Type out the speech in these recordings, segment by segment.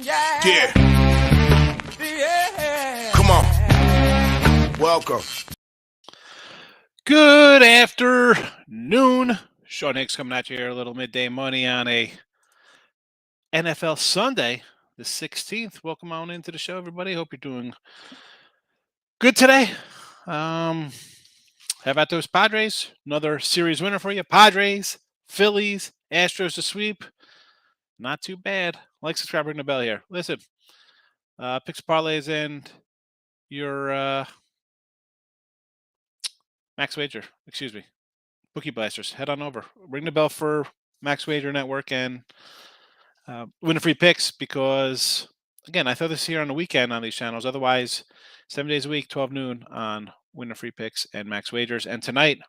Yeah. Come on. Welcome. Good afternoon. Sean Higgs coming at you here, a little midday money on a NFL Sunday, the 16th. Welcome on into the show, everybody. Hope you're doing good today. How about those Padres? Another series winner for you. Padres, Phillies, Astros to sweep. Not too bad. Like, subscribe, ring the bell here. Listen, picks, parlays, and your Max Wager. Excuse me. Bookie Blasters. Head on over. Ring the bell for Max Wager Network and win free picks because, again, I throw this here on the weekend on these channels. Otherwise, 7 days a week, 12 noon on winner free picks and Max Wagers. And tonight,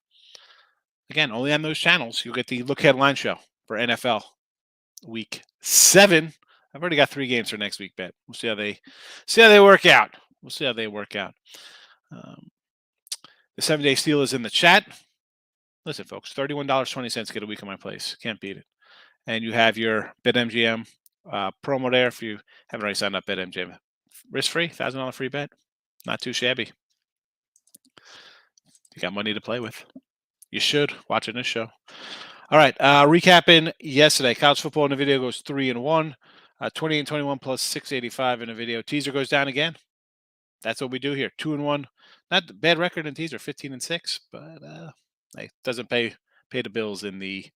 again, only on those channels, you'll get the Look Headline Show for NFL Week 7. I've already got 3 games for next week, bet. We'll see how they work out. We'll see how they work out. The 7-day steal is in the chat. Listen, folks, $31.20 get a week on my place. Can't beat it. And you have your BetMGM promo there if you haven't already signed up. BetMGM, risk-free, $1,000 free bet. Not too shabby. You got money to play with. You should watching this show. All right, recapping yesterday. College football in the video goes 3-1, 28-21 plus 685 in the video. Teaser goes down again. That's what we do here. 2-1. Not a bad record in teaser, 15-6, but it doesn't pay the bills in the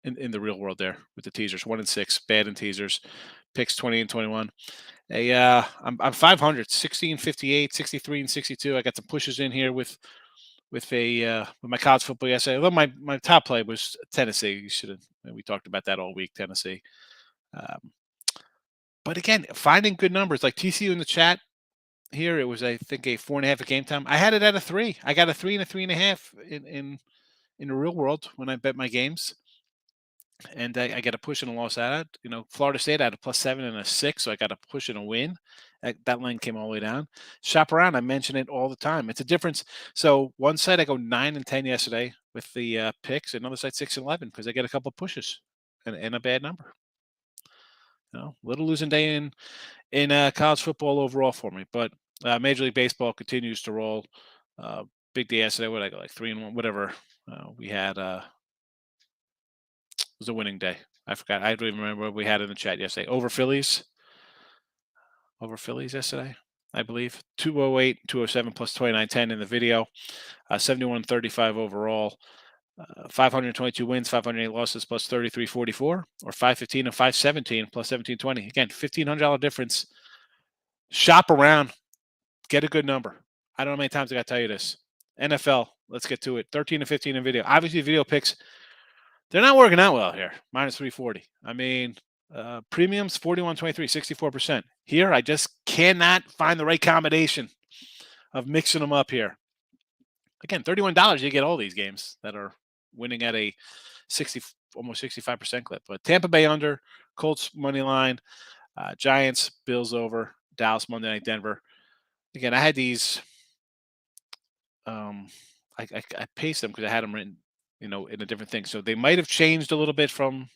in the real world there with the teasers. 1-6, bad in teasers. Picks 20-21. I'm 500, 16-58, 63-62. I got some pushes in here with my college football yesterday. Although my top play was Tennessee. We talked about that all week, Tennessee. But again, finding good numbers like TCU in the chat here. It was, I think, a 4.5 at game time. I had it at a 3. I got a 3 and a 3.5 in the real world when I bet my games. And I got a push and a loss at it. Florida State, I had a +7 and a 6, so I got a push and a win. That line came all the way down. Shop around. I mention it all the time. It's a difference. So one side I go 9-10 yesterday with the picks. Another side 6-11 because I get a couple pushes and a bad number. Little losing day in college football overall for me. But Major League Baseball continues to roll. Big day yesterday. What I go like 3-1, whatever. We had. It was a winning day. I forgot. I don't even remember what we had in the chat yesterday. Over Phillies yesterday, I believe. 208, 207 plus 29.10 in the video. 71.35 overall. 522 wins, 508 losses plus 33.44, or 515 and 517 plus 17.20. Again, $1,500 difference. Shop around. Get a good number. I don't know how many times I got to tell you this. NFL, let's get to it. 13-15 in video. Obviously, video picks, they're not working out well here. Minus 340. I mean, premiums 41.23, 64%. Here, I just cannot find the right combination of mixing them up here. Again, $31, you get all these games that are winning at a almost 65% clip. But Tampa Bay under, Colts money line, Giants, Bills over, Dallas Monday night, Denver. Again, I had these. I paced them because I had them written, in a different thing. So they might have changed a little bit from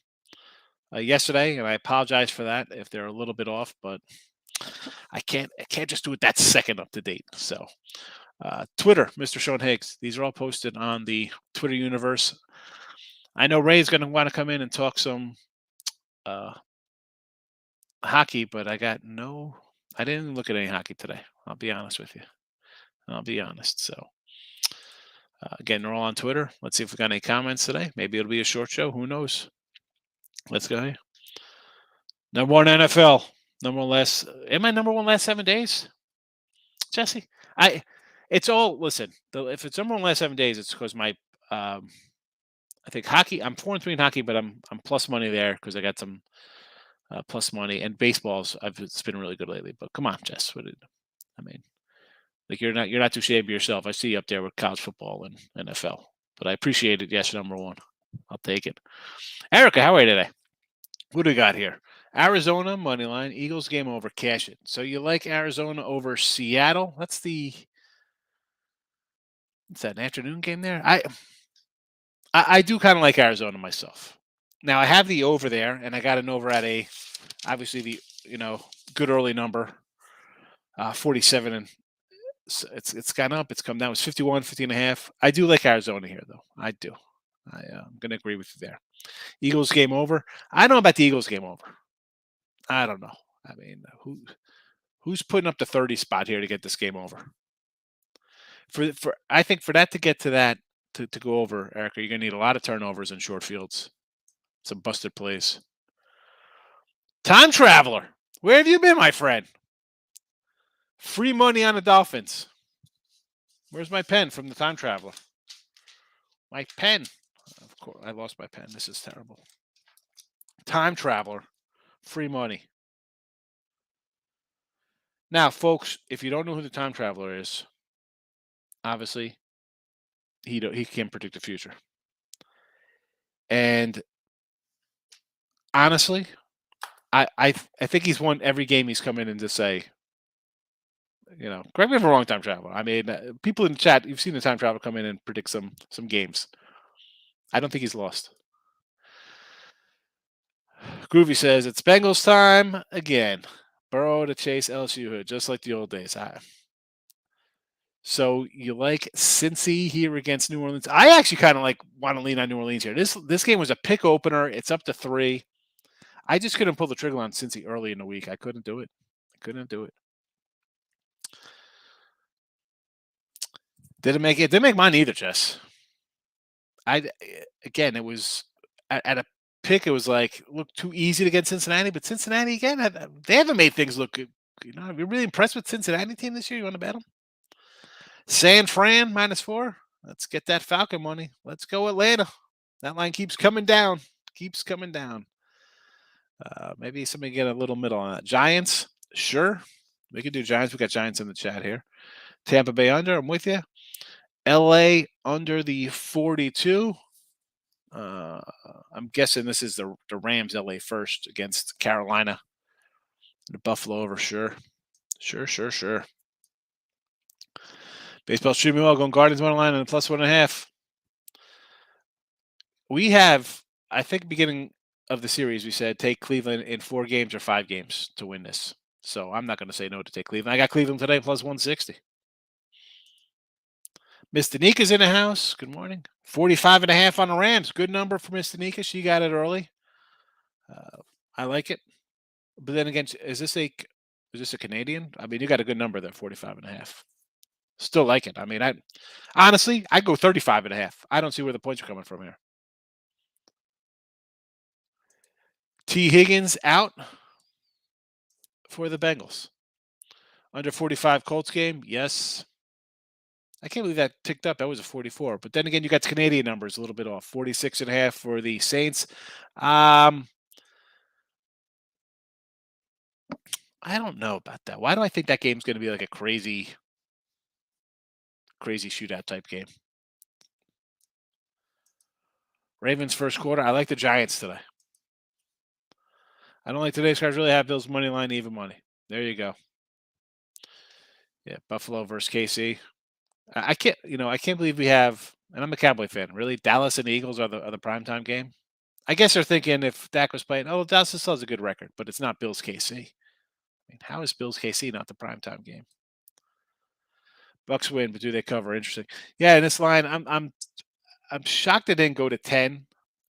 yesterday, and I apologize for that if they're a little bit off. But I can't just do it that second up to date. So Twitter, Mr. Sean Higgs. These are all posted on the Twitter universe. I know Ray's going to want to come in and talk some hockey, but I didn't look at any hockey today. I'll be honest with you. So again, they're all on Twitter. Let's see if we got any comments today. Maybe it'll be a short show. Who knows? Let's go here. Number 1 NFL. Am I number 1 last 7 days? Jesse? Listen, if it's number 1 last 7 days, it's because my I think hockey, I'm 4-3 in hockey, but I'm plus money there because I got some plus money. And baseballs, it's been really good lately. But come on, Jess. Like you're not too shabby yourself. I see you up there with college football and NFL. But I appreciate it. Yes, number 1. I'll take it. Erica, how are you today? What do we got here? Arizona money line, Eagles game over, cash it. So you like Arizona over Seattle? What's that, an afternoon game there? I do kind of like Arizona myself. Now I have the over there, and I got an over at a Obviously, the good early number, 47, and it's gone up. It's come down. It was 51, 50.5. I do like Arizona here, though. I do. I'm going to agree with you there. Eagles game over. I don't know about the Eagles game over. I don't know. I mean, who's putting up the 30 spot here to get this game over? I think for that to get to that to go over, Erica, you're going to need a lot of turnovers and short fields. Some busted plays. Time traveler. Where have you been, my friend? Free money on the Dolphins. Where's my pen from the time traveler? My pen. Of course, I lost my pen. This is terrible. Time traveler. Free money. Now, folks, if you don't know who the time traveler is, obviously, he can't predict the future. And honestly, I think he's won every game he's come in and to say, correct me if I'm wrong, time traveler. I mean, people in the chat, you've seen the time traveler come in and predict some games. I don't think he's lost. Groovy says it's Bengals time again. Burrow to chase LSU hood, just like the old days. So you like Cincy here against New Orleans? I actually kind of want to lean on New Orleans here. This game was a pick opener. It's up to 3. I just couldn't pull the trigger on Cincy early in the week. I couldn't do it. Didn't make mine either, Jess. Again, it was at a pick. It was looked too easy to get Cincinnati, but Cincinnati again, they haven't made things look good. You're really impressed with Cincinnati team this year. You want to bet them? San Fran -4. Let's get that Falcon money. Let's go Atlanta. That line keeps coming down. Maybe somebody get a little middle on that. Giants, sure. We could do Giants. We got Giants in the chat here. Tampa Bay under. I'm with you. LA under the 42. I'm guessing this is the Rams LA first against Carolina. The Buffalo over, sure. Baseball streaming well, going Guardians money line and +1.5. We have, I think, beginning of the series, we said take Cleveland in 4 games or 5 games to win this. So I'm not going to say no to take Cleveland. I got Cleveland today +160. Miss Danika's in the house. Good morning. 45.5 on the Rams. Good number for Miss Danika. She got it early. I like it. But then again, is this a Canadian? I mean, you got a good number there, 45.5. Still like it. I mean, honestly, I'd go 35.5. I don't see where the points are coming from here. T. Higgins out for the Bengals. Under 45 Colts game, yes. I can't believe that ticked up. That was a 44. But then again, you got Canadian numbers a little bit off. 46.5 for the Saints. I don't know about that. Why do I think that game's going to be like a crazy shootout type game? Ravens first quarter. I like the Giants today. I don't like today's cards. Really have Bills money line, even money. There you go. Yeah, Buffalo versus KC. I can't believe we have, and I'm a Cowboy fan. Really, Dallas and the Eagles are the primetime game. I guess they're thinking if Dak was playing, Dallas still has a good record, but it's not Bills KC. I mean, how is Bills KC not the primetime game? Bucks win, but do they cover? Interesting. Yeah, in this line, I'm shocked it didn't go to 10.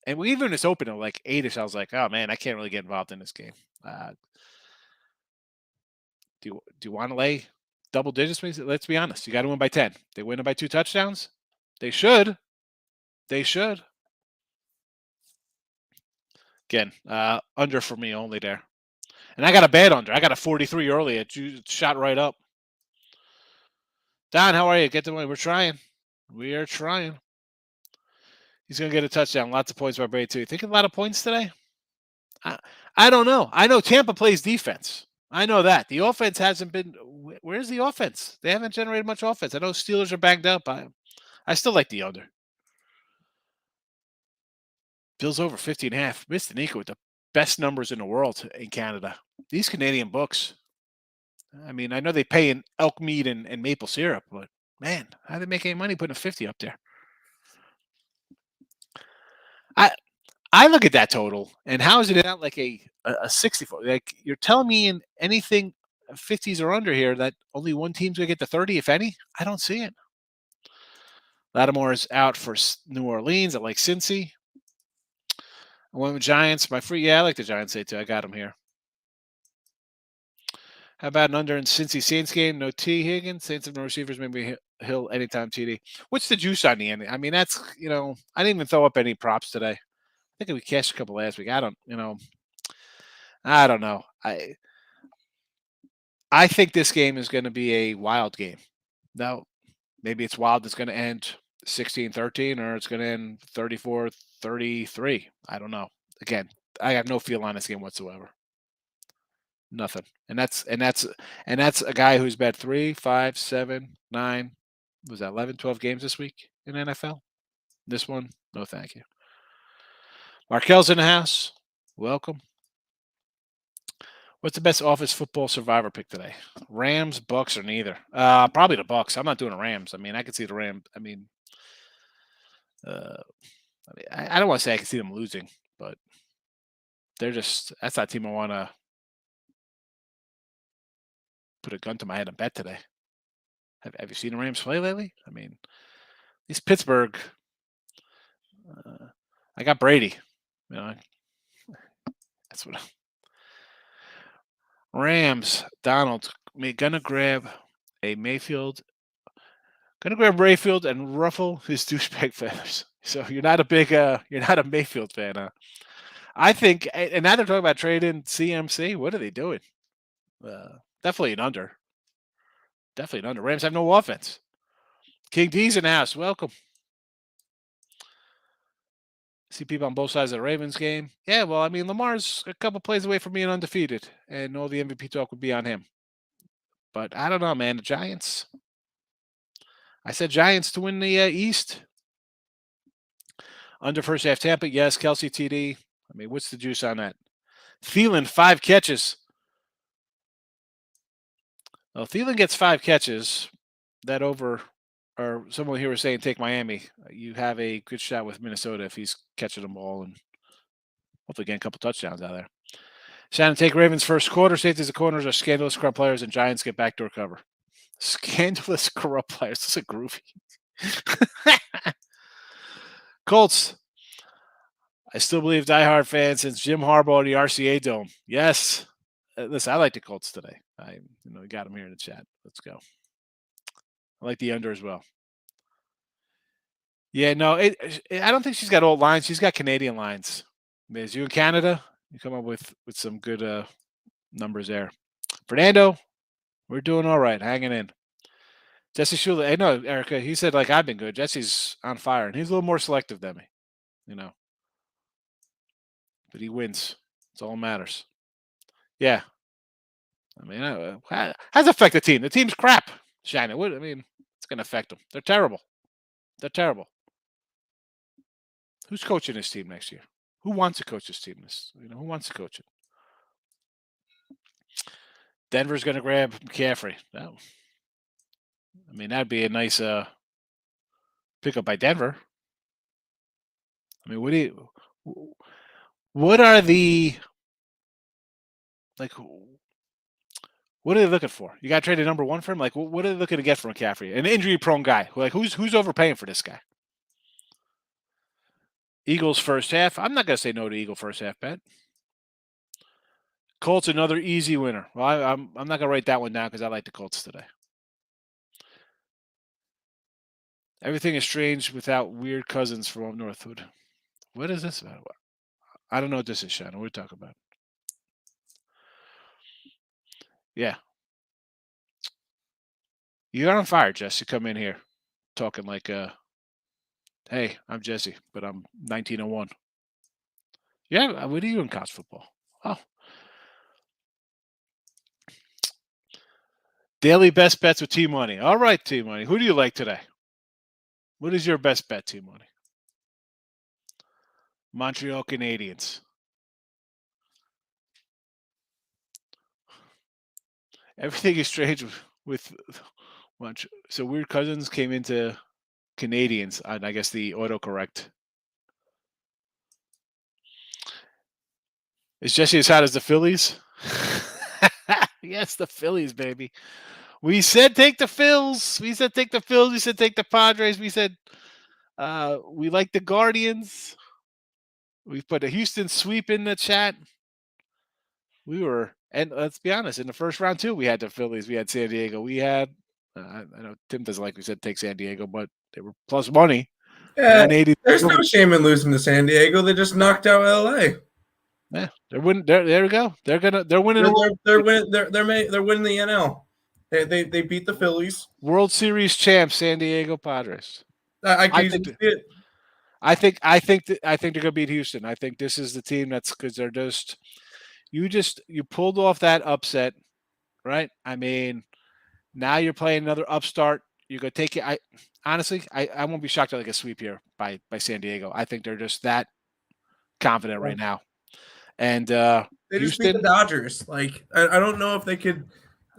And even when it's open at 8ish, I was like, oh man, I can't really get involved in this game. Do you want to lay double digits? Let's be honest. You got to win by 10. They win by 2 touchdowns. They should. Again, under for me only there. And I got a bad under. I got a 43 early. It shot right up. Don, how are you? Get the money. We're trying. We are trying. He's going to get a touchdown. Lots of points by Brady, too. You think a lot of points today? I don't know. I know Tampa plays defense. I know that. The offense hasn't been – where's the offense? They haven't generated much offense. I know Steelers are banged up. I still like the under. Bills over 50.5. Mr. Nico with the best numbers in the world in Canada. These Canadian books. I mean, I know they pay in elk meat and maple syrup, but man, how do they make any money putting a 50 up there? I look at that total, and how is it not like a 64? Like you're telling me in anything 50s or under here that only one team's gonna get the 30, if any? I don't see it. Lattimore is out for New Orleans. I like Cincy. I went with Giants. My free, yeah, I like the Giants say too. I got them here. How about an under in Cincy Saints game? No T Higgins. Saints have no receivers. Maybe Hill anytime TD. What's the juice on the end? I mean, that's I didn't even throw up any props today. I think we cashed a couple last week. I don't know. I think this game is going to be a wild game. Now, maybe it's wild. It's going to end 16-13 or it's going to end 34-33. I don't know. Again, I have no feel on this game whatsoever. Nothing. And that's a guy who's bet 3, 5, 7, 9, was that 11, 12 games this week in NFL? This one, no thank you. Markel's in the house. Welcome. What's the best office football survivor pick today? Rams, Bucks, or neither? Probably the Bucks. I'm not doing the Rams. I mean, I could see the Rams. I don't want to say I can see them losing, but that's that team I want to put a gun to my head and bet today. Have you seen the Rams play lately? I mean, these Pittsburgh. I got Brady. That's what. Rams, Donald, gonna grab a Mayfield. Gonna grab Rayfield and ruffle his douchebag feathers. So you're not a Mayfield fan, huh? I think, and now they're talking about trading CMC. What are they doing? Definitely an under. Definitely an under. Rams have no offense. King D's in the house. Welcome. See people on both sides of the Ravens game. Yeah, well, I mean, Lamar's a couple plays away from being undefeated, and all the MVP talk would be on him. But I don't know, man. The Giants. I said Giants to win the East. Under first half Tampa, yes. Kelsey TD. I mean, what's the juice on that? Thielen, 5 catches. Well, Thielen gets 5 catches. That over, or someone here was saying take Miami. You have a good shot with Minnesota if he's catching the ball and hopefully getting a couple touchdowns out of there. Shannon, take Ravens first quarter. Safeties and corners are scandalous corrupt players, and Giants get backdoor cover. Scandalous corrupt players. This is a groovy. Colts. I still believe diehard fans since Jim Harbaugh the RCA Dome. Yes. Listen, I like the Colts today. We got them here in the chat. Let's go. I like the under as well. Yeah, no, I don't think she's got old lines. She's got Canadian lines. Is you in Canada? You come up with some good numbers there. Fernando, we're doing all right, hanging in. Jesse Shula, I know, Erica, he said, like, I've been good. Jesse's on fire, and he's a little more selective than me, But he wins. That's all that matters. Yeah. I mean, how does it affect the team? The team's crap, Shannon. It's going to affect them. They're terrible. They're terrible. Who's coaching this team next year? Who wants to coach this team? Who wants to coach it? Denver's going to grab McCaffrey. No. I mean, that'd be a nice pickup by Denver. I mean, what are the, like, what are they looking for? You got to trade a number 1 for him? Like, what are they looking to get from McCaffrey? An injury-prone guy. Who's overpaying for this guy? Eagles first half. I'm not going to say no to Eagle first half bet. Colts, another easy winner. Well, I'm not going to write that one down because I like the Colts today. Everything is strange without weird cousins from up Northwood. What is this about? I don't know what this is, Shannon. What are we talking about? Yeah. You're on fire, Jess. You come in here talking like, hey, I'm Jesse, but I'm 1901. Yeah, what are you in college football? Oh. Daily best bets with T-Money. All right, T-Money. Who do you like today? What is your best bet, T-Money? Montreal Canadiens. Everything is strange with much. So weird cousins came into Canadians on, I guess, the autocorrect. Is Jesse as hot as the Phillies? Yes, the Phillies, baby. We said take the Phils. We said take the Phils. We said take the Padres. We said we like the Guardians. We put a Houston sweep in the chat. We were, and let's be honest, in the first round too, we had the Phillies. We had San Diego. We had, I know Tim doesn't like we said take San Diego, but they were plus money, Yeah, 180. there's no shame in losing to San Diego. They just knocked out LA. Yeah, they're winning. There we go. They're winning. They're winning the NL. They beat the Phillies. World Series champs, San Diego Padres. I can easily see it. I think they're gonna beat Houston. I think this is the team that's because they're just you pulled off that upset, right? I mean, now you're playing another upstart. You're gonna take it. I won't be shocked at like a sweep here by San Diego. I think they're just that confident right now. And they just beat the Dodgers. Like I don't know if they could.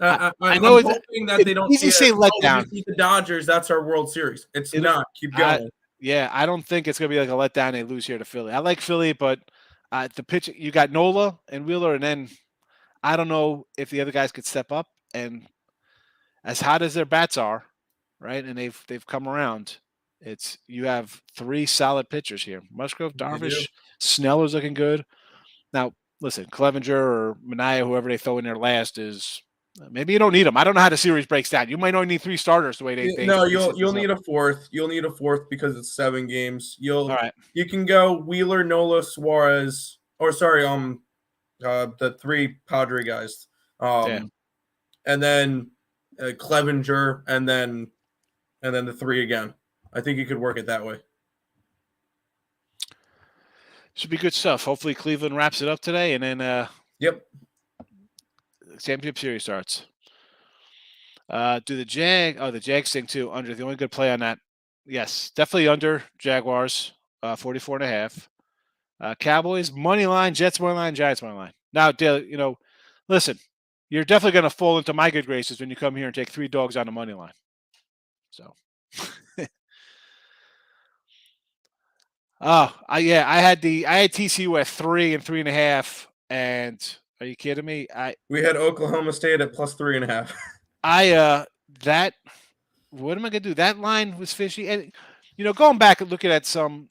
I'm hoping that they don't easy say let down. We beat the Dodgers. That's our World Series. It's not. Keep going. I don't think it's gonna be like a letdown. They lose here to Philly. I like Philly, but the pitch you got Nola and Wheeler, and then I don't know if the other guys could step up. And as hot as their bats are, right, and they've come around. You have three solid pitchers here: Musgrove, Darvish, Sneller's looking good. Now, listen, Clevenger or Manaea, whoever they throw in there last is. Maybe you don't need them. I don't know how the series breaks down. You might only need three starters the way they. No, you'll need a fourth. You'll need a fourth because it's 7 games. All right. You can go Wheeler, Nola, Suarez, or sorry, the 3 Padre guys, and then Clevenger, and then the 3 again. I think you could work it that way. Should be good stuff. Hopefully Cleveland wraps it up today, and then yep. Championship series starts. Do the Jags thing too under the only good play on that? Yes, definitely under Jaguars, 44.5. Cowboys money line, Jets money line, Giants money line. Now, listen, you're definitely going to fall into my good graces when you come here and take 3 dogs on the money line. So, I had TCU at 3 and 3.5, and are you kidding me? We had Oklahoma State at plus 3.5. What am I gonna do? That line was fishy, and going back and looking at some,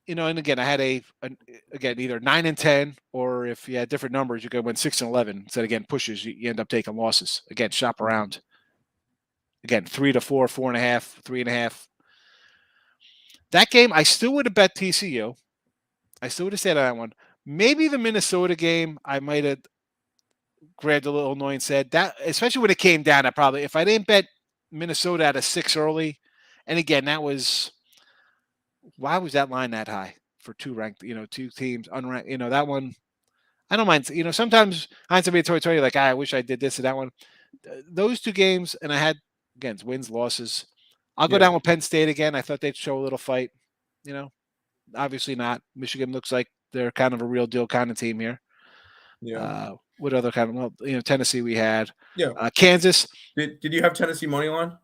and again, I had either 9 and 10, or if you had different numbers, you could win 6 and 11. Instead, again, pushes you end up taking losses. Again, shop around. Again, 3 to 4, 4.5, 3.5. That game, I still would have bet TCU. I still would have said on that one. Maybe the Minnesota game, I might have grabbed a little annoying. Said that, especially when it came down. If I didn't bet Minnesota at a 6 early, and again, why was that line that high for 2 ranked? 2 teams unranked. That one, I don't mind. Sometimes hindsight be 2020. Like I wish I did this or that one. Those 2 games, and I had again wins, losses. I'll go down with Penn State again. I thought they'd show a little fight. Obviously not. Michigan looks like they're kind of a real deal kind of team here. Yeah. What other kind of? Well, Tennessee we had. Yeah. Kansas. Did you have Tennessee money line?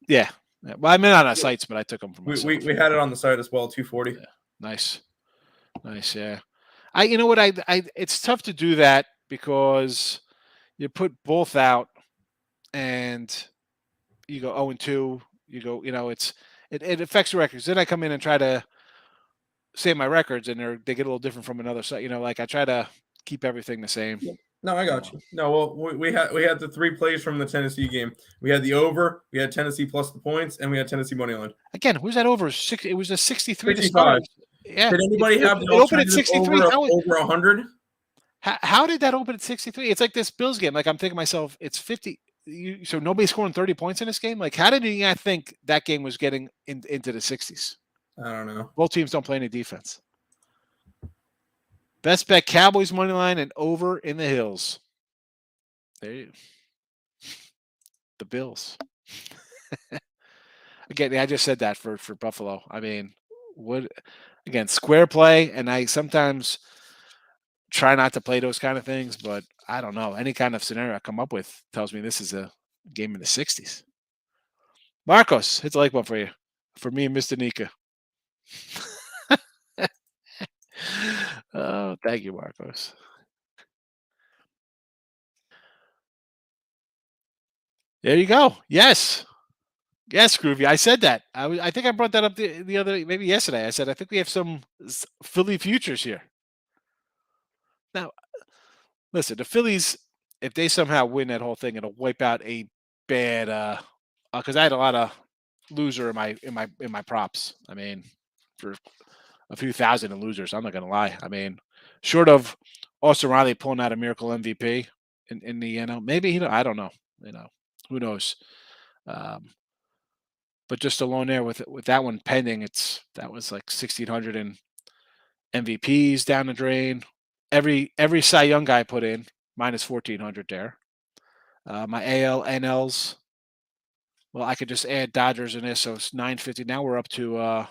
Yeah. Well, I'm not on sites, but I took them from myself. We had it on the site as well, 240. Yeah. Nice. Yeah. It's tough to do that because you put both out and you go 0-2. You go, it affects the records. Then I come in and try to say my records, and they get a little different from another site. Like I try to keep everything the same. Yeah. No, I got you. No, well, we had the 3 plays from the Tennessee game. We had the over, we had Tennessee plus the points, and we had Tennessee money line. Again, who's that over? It was a 63 65. to start. Yeah. Did anybody have it opened at 63? Over 100? How did that open at 63? It's like this Bills game. Like I'm thinking to myself, it's 50. So nobody's scoring 30 points in this game. Like how did you think that game was getting into the 60s? I don't know. Both teams don't play any defense. Best bet: Cowboys money line and over in the hills. There you. The Bills. Again, I just said that for Buffalo. I mean, square play, and I sometimes try not to play those kind of things, but I don't know. Any kind of scenario I come up with tells me this is a game in the 60s. Marcos, hit the like button for you. For me and Mr. Nika. Oh, thank you, Marcos. There you go. Yes. Yes, Groovy. I said that. I think I brought that up the other maybe yesterday. I said I think we have some Philly futures here. Now, listen, the Phillies, if they somehow win that whole thing, it'll wipe out a bad because I had a lot of loser in my props. I mean, for a few thousand in losers, I'm not gonna lie. I mean, short of Austin Riley pulling out a miracle MVP in the maybe I don't know. Who knows? Um, but just alone there with that one pending, that was like 1,600 in MVPs down the drain. Every Cy Young guy put in minus 1,400 there. My AL NLs. Well, I could just add Dodgers in this, so it's 950. Now we're up to.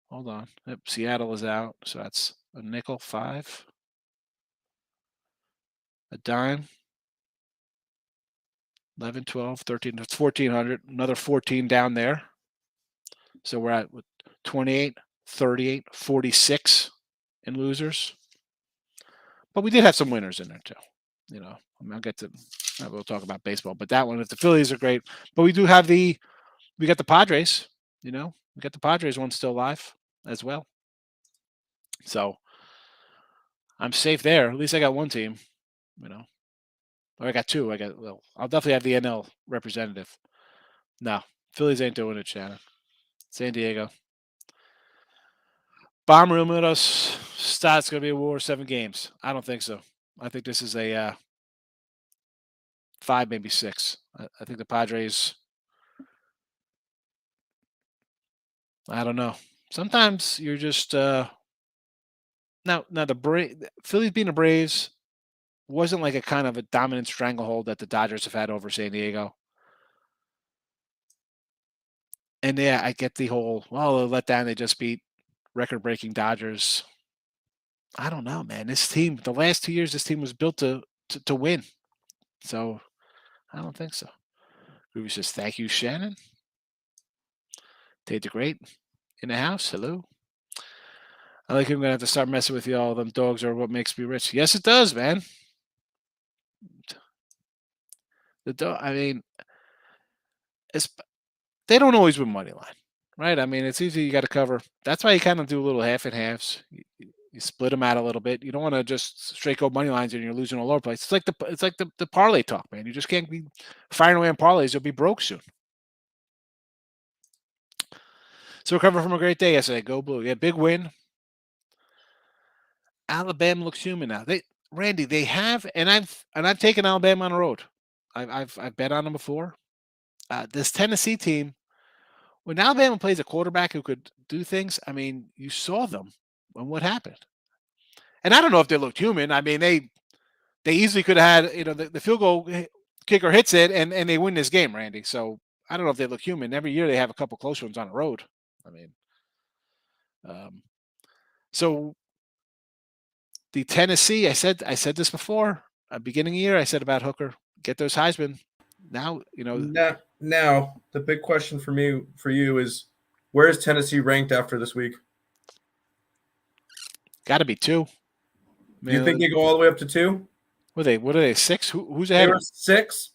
Hold on. Yep, Seattle is out, so that's a nickel, 5, a dime, 11, 12, 13. That's 1,400. Another 14 down there. So we're at 28, 38, 46 in losers. But we did have some winners in there too. I'll get to. We'll talk about baseball, but that one, if the Phillies are great, but we got the Padres. We got the Padres one still live as well. So I'm safe there. At least I got one team. Or I got two. I'll definitely have the NL representative. No, Phillies ain't doing it, Shannon. San Diego. Bomber Illuminatus stats going to be a war of 7 games. I don't think so. I think this is a 5, maybe 6. I think the Padres. I don't know. Sometimes you're just now the Phillies being the Braves wasn't like a kind of a dominant stranglehold that the Dodgers have had over San Diego. And yeah, I get the whole let down. They just beat record-breaking Dodgers. I don't know, man. This team, the last 2 years, this team was built to win. So I don't think so. Groovy says, "Thank you, Shannon." Tate the Great in the house. Hello. I like I'm gonna have to start messing with y'all. Them dogs are what makes me rich. Yes, it does, man. The dog. I mean, they don't always win money line, right? I mean, it's easy. You got to cover. That's why you kind of do a little half and halves. You split them out a little bit. You don't want to just straight go money lines and you're losing all over the place. It's like the parlay talk, man. You just can't be firing away on parlays. You'll be broke soon. So we're coming from a great day yesterday. Go Blue. Yeah, big win. Alabama looks human now. They have, and I've taken Alabama on the road. I've bet on them before. This Tennessee team, when Alabama plays a quarterback who could do things, I mean, you saw them and what happened. And I don't know if they looked human. I mean, they easily could have had, the field goal kicker hits it and they win this game, Randy. So I don't know if they look human. Every year they have a couple close ones on the road. I mean, so the Tennessee, I said this before, beginning of the year, I said about Hooker, get those Heisman. Now, Now, the big question for you is, where is Tennessee ranked after this week? Got to be 2. Do you think they go all the way up to 2? What are they? 6? Who's ahead? They were 6.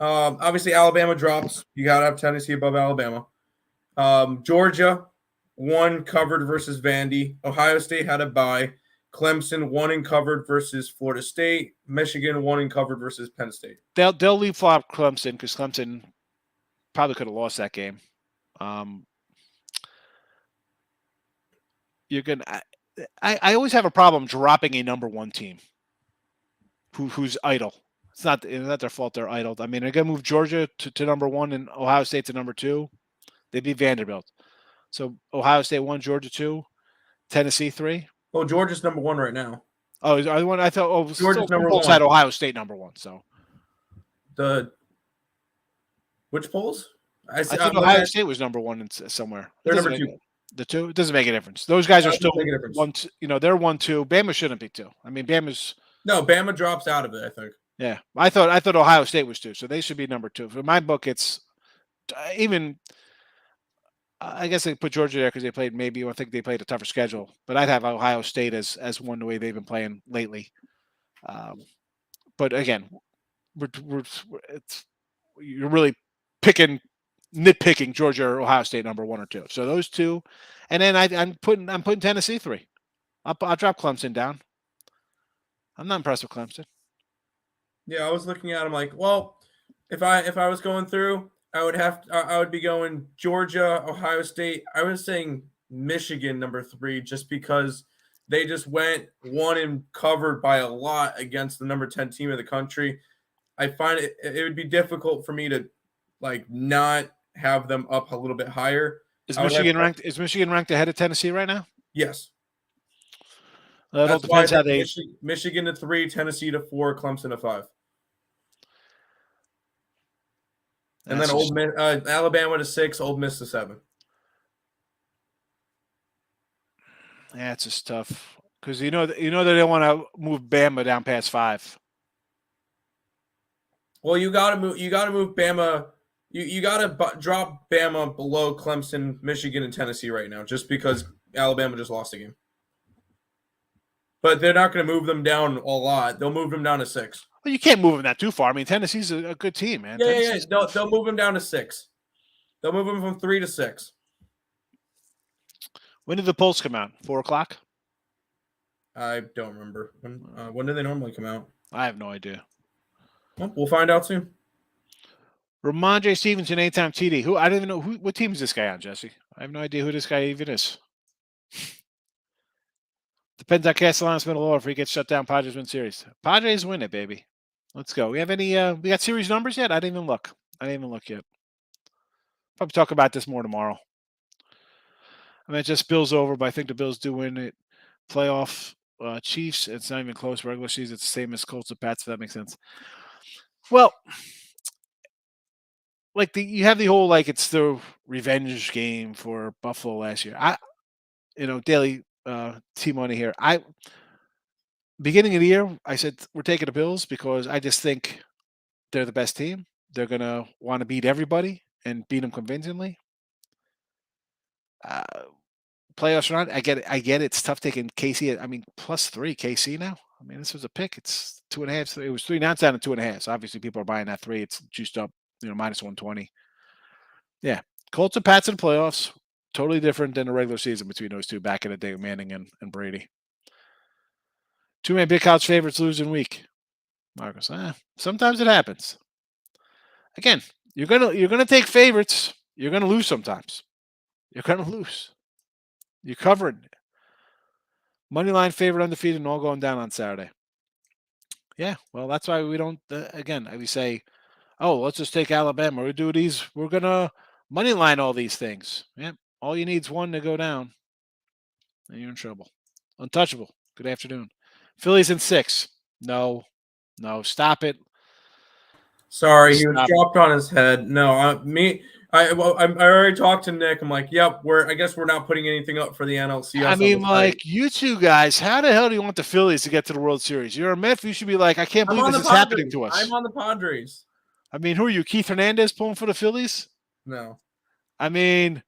Obviously, Alabama drops. You got to have Tennessee above Alabama. Georgia, 1 covered versus Vandy. Ohio State had a bye. Clemson, 1 in covered versus Florida State. Michigan, 1 in covered versus Penn State. They'll leapfrog Clemson because Clemson probably could have lost that game. You're gonna. I always have a problem dropping a number 1 team who's idle. It's not their fault they're idle. I mean, they're gonna move Georgia to number 1 and Ohio State to number 2. They beat Vanderbilt. So Ohio State 1, Georgia 2, Tennessee 3. Oh, Georgia's number 1 right now. Oh, is the one I thought? Oh, Georgia's number 1. Had Ohio State number 1. So which polls? I thought Ohio State was number 1 somewhere. They're number 2. The 2? It doesn't make a difference. Those guys are still 1. They're 1, 2. Bama shouldn't be 2. I mean, Bama drops out of it, I think. Yeah, I thought Ohio State was 2, so they should be number 2. For my book, it's even. I guess they put Georgia there because they played. Maybe I think they played a tougher schedule, but I'd have Ohio State as 1 the way they've been playing lately. But again, you're really nitpicking Georgia or Ohio State number 1 or 2. So those two, and then I'm putting Tennessee 3. I'll drop Clemson down. I'm not impressed with Clemson. Yeah, I was looking at them like, well, if I was going through, I would be going Georgia, Ohio State. I was saying Michigan number 3 just because they just won and covered by a lot against the number 10 team of the country. I find it would be difficult for me to not have them up a little bit higher. Is Michigan ranked ahead of Tennessee right now? Yes. It all depends how they. Michigan to 3, Tennessee to 4, Clemson to 5. And then Alabama to 6, Ole Miss to 7. Yeah, it's just tough because you know they don't want to move Bama down past 5. Well, you got to move Bama. You got to drop Bama below Clemson, Michigan, and Tennessee right now, just because Alabama just lost a game. But they're not going to move them down a lot. They'll move them down to 6. Well, you can't move them that too far. I mean, Tennessee's a good team, man. Yeah. They'll move them down to 6. They'll move them from 3 to 6. When did the polls come out? 4:00? I don't remember. When do they normally come out? I have no idea. Well, we'll find out soon. Ramondre Stevenson, anytime TD. Who I don't even know what team is this guy on, Jesse? I have no idea who this guy even is. Depends on Castellanos middle order if he gets shut down. Padres win series. Padres win it, baby. Let's go. We have any? We got series numbers yet? I didn't even look yet. Probably talk about this more tomorrow. I mean, it just Bills over, but I think the Bills do win it. Playoff Chiefs. It's not even close. Regular season, it's the same as Colts and Pats. If that makes sense. Well, you have the whole it's the revenge game for Buffalo last year. Daily T-Money here. Beginning of the year, I said we're taking the Bills because I just think they're the best team. They're gonna want to beat everybody and beat them convincingly. Playoffs or not, I get it. It's tough taking KC. I mean, +3 KC now. I mean, this was a pick. It's 2.5. It was 3. Now it's down to 2.5. So obviously, people are buying that 3. It's juiced up, -120. Yeah, Colts and Pats in the playoffs. Totally different than the regular season between those two back in the day, Manning and Brady. Too many big college favorites losing week. Marcos, sometimes it happens. Again, you're gonna take favorites. You're gonna lose sometimes. You're gonna lose. You covered. Moneyline favorite undefeated and all going down on Saturday. Yeah, well, that's why we don't. We say, oh, let's just take Alabama. We do these. We're gonna moneyline all these things. Yeah, all you need is one to go down, and you're in trouble. Untouchable. Good afternoon. Phillies in 6. No, stop it. Sorry, he was dropped on his head. No, I already talked to Nick. I'm like, yep, I guess we're not putting anything up for the NLCS. I mean, you two guys, how the hell do you want the Phillies to get to the World Series? You're a Mets. You should be like, I can't believe this is happening to us. I'm on the Padres. I mean, who are you, Keith Hernandez pulling for the Phillies? No. I mean,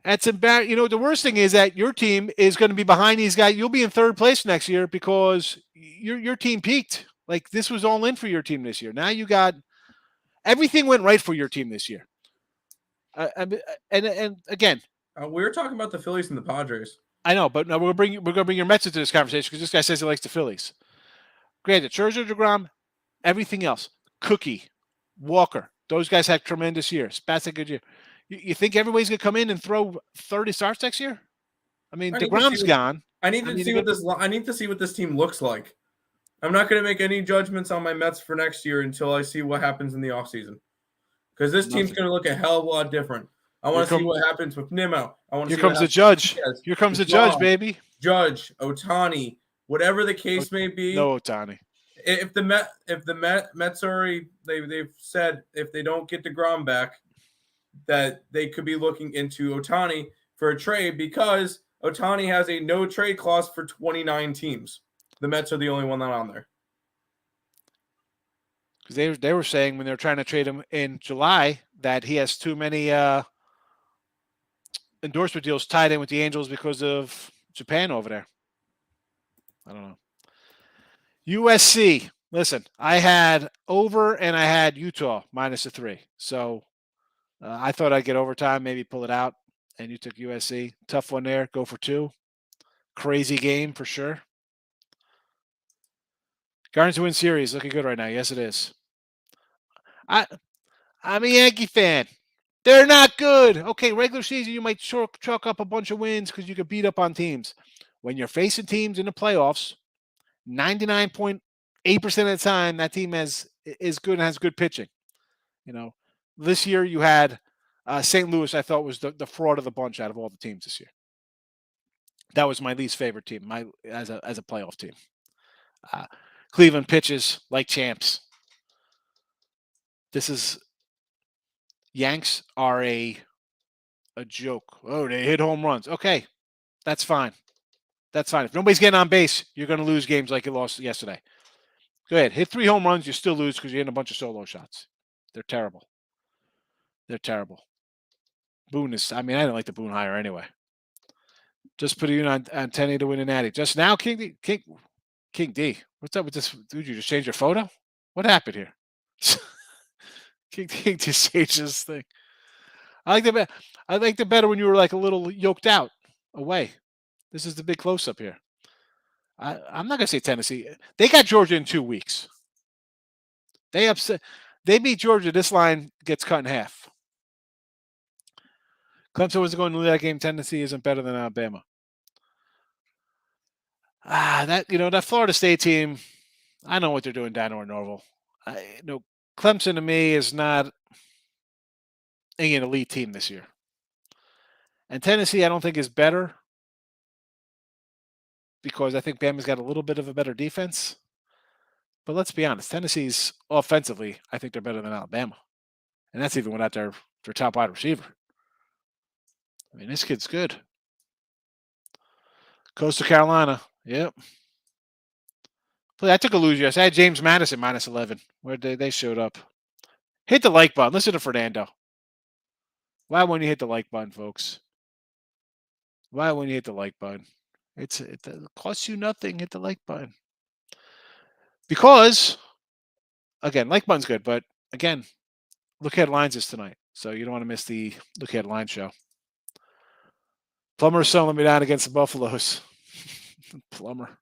that's embarrassing. The worst thing is that your team is going to be behind these guys. You'll be in 3rd place next year because your team peaked. This was all in for your team this year. Now you got everything went right for your team this year. And again, we were talking about the Phillies and the Padres. I know, but no, we're going to bring your Mets into this conversation because this guy says he likes the Phillies. Granted, Scherzer, DeGrom, everything else, Cookie, Walker, those guys had tremendous years. Bats had a good year. You think everybody's going to come in and throw 30 starts next year? I mean, DeGrom's gone. I need to see what this team looks like. I'm not going to make any judgments on my Mets for next year until I see what happens in the offseason. Because this team's going to look a hell of a lot different. I want to see what happens with Nimmo. Here comes the judge. Here comes the judge, baby. Judge, Ohtani, whatever the case may be. No Ohtani. If the Mets already they've said if they don't get DeGrom back, that they could be looking into Ohtani for a trade because Ohtani has a no trade clause for 29 teams. The Mets are the only one not on there. Because they were saying when they were trying to trade him in July that he has too many endorsement deals tied in with the Angels because of Japan over there. I don't know. USC. Listen, I had over and I had Utah -3. So I thought I'd get overtime, maybe pull it out. And you took USC. Tough one there. Go for 2. Crazy game for sure. Guardians to win series. Looking good right now. Yes, it is. I'm a Yankee fan. They're not good. Okay, regular season, you might chalk up a bunch of wins because you could beat up on teams. When you're facing teams in the playoffs, 99.8% of the time, that team is good and has good pitching. This year you had St. Louis, I thought was the fraud of the bunch out of all the teams this year. That was my least favorite team, as a playoff team. Cleveland pitches like champs. Yanks are a joke. Oh, they hit home runs. Okay, that's fine. That's fine. If nobody's getting on base, you're going to lose games like you lost yesterday. Go ahead. Hit 3 home runs, you still lose because you're hitting a bunch of solo shots. They're terrible. Boone is, I didn't like the Boone hire anyway. Just put it on 10 to win an Natty. Just now, King D. What's up with this? Dude, you just changed your photo? What happened here? King just changed this thing. I liked it better when you were like a little yoked out away. This is the big close up here. I'm not gonna say Tennessee. They got Georgia in 2 weeks. They beat Georgia. This line gets cut in half. Clemson was going to lose that game. Tennessee isn't better than Alabama. That Florida State team. I know what they're doing down in Norville. Clemson to me is not an elite team this year. And Tennessee, I don't think is better because I think Bama's got a little bit of a better defense. But let's be honest, Tennessee's offensively, I think they're better than Alabama. And that's even without their top wide receiver. This kid's good. Coastal Carolina. Yep. I took a loser yesterday. I had James Madison -11. Where they showed up. Hit the like button. Listen to Fernando. Why wouldn't you hit the like button, folks? Why wouldn't you hit the like button? It costs you nothing. Hit the like button. Because, again, like button's good. But, again, Look Ahead Lines is tonight. So you don't want to miss the Look Ahead Line show. Plummer's selling me down against the Buffaloes. Plummer.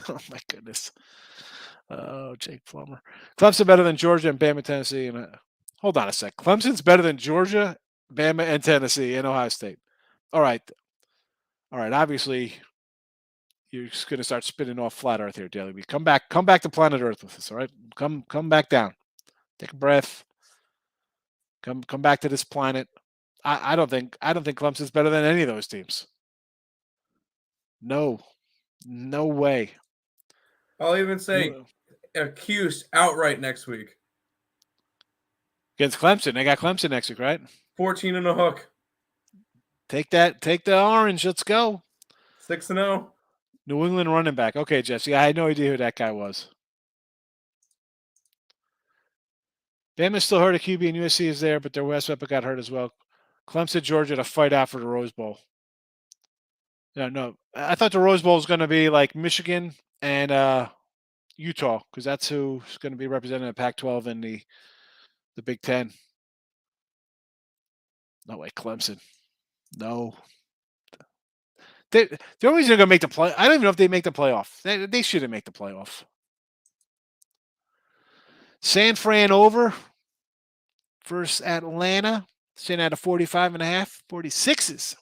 Oh, my goodness. Oh, Jake Plummer. Clemson better than Georgia and Bama, Tennessee. And hold on a sec. Clemson's better than Georgia, Bama, and Tennessee and Ohio State. All right. Obviously, you're just going to start spinning off flat Earth here, Daily Week. Come back to planet Earth with us. All right. Come back down. Take a breath. Come back to this planet. I don't think Clemson's better than any of those teams. No way. I'll even say Cuse outright next week against Clemson. They got Clemson next week, right? 14 and a hook. Take the orange. Let's go. 6-0. New England running back. Okay, Jesse. I had no idea who that guy was. Bama's still hurt at QB and USC is there, but their West weapon got hurt as well. Clemson, Georgia to fight out for the Rose Bowl. No. I thought the Rose Bowl was going to be like Michigan and Utah because that's who's going to be representing the Pac-12 and the Big Ten. No way, Clemson. No. They're always going to make the play. I don't even know if they make the playoff. They shouldn't make the playoff. San Fran over versus Atlanta. Sitting at a 45.5, 46s.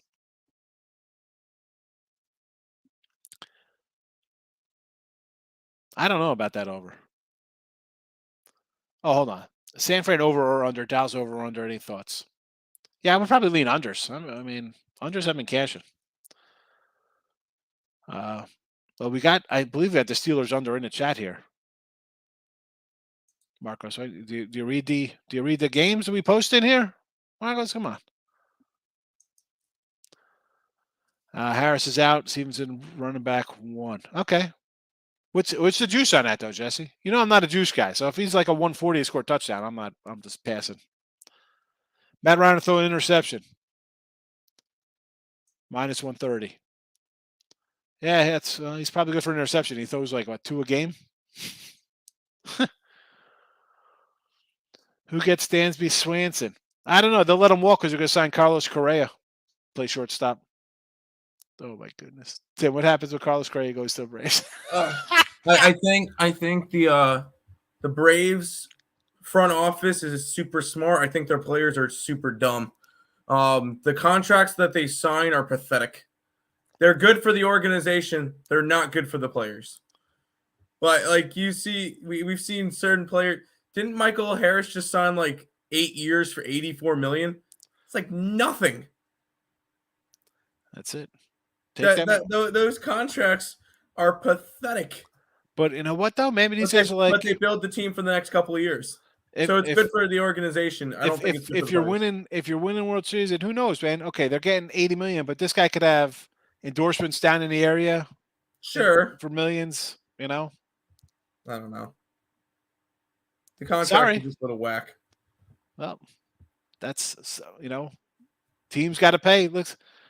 I don't know about that over. Oh, hold on. San Fran over or under? Dallas over or under? Any thoughts? Yeah, I would probably lean unders. Unders have been cashing. Well, I believe we got the Steelers under in the chat here. Marcos, right? Do you read the games that we post in here? Marcos, come on. Harris is out. Stevenson running back 1. Okay. What's the juice on that though, Jesse? I'm not a juice guy. So if he's like a 140 to score touchdown, I'm just passing. Matt Ryan to throw an interception. -130. Yeah, he's probably good for an interception. He throws like 2 a game. Who gets Dansby Swanson? I don't know. They'll let him walk because they're going to sign Carlos Correa, play shortstop. Oh my goodness, Tim! What happens when Carlos Correa goes to the Braves? I think the Braves front office is super smart. I think their players are super dumb. The contracts that they sign are pathetic. They're good for the organization. They're not good for the players. But like you see, we've seen certain players. Didn't Michael Harris just sign like 8 years for $84 million? It's like nothing. That's it. Those contracts are pathetic. But you know what though? Maybe these guys are like. But they build the team for the next couple of years. So it's good for the organization. I don't think it's good if you're winning World Series, and who knows, man? Okay, they're getting $80 million, but this guy could have endorsements down in the area. Sure. For millions, you know. I don't know. The contract is just a little whack. Well, that's teams got to pay. Look,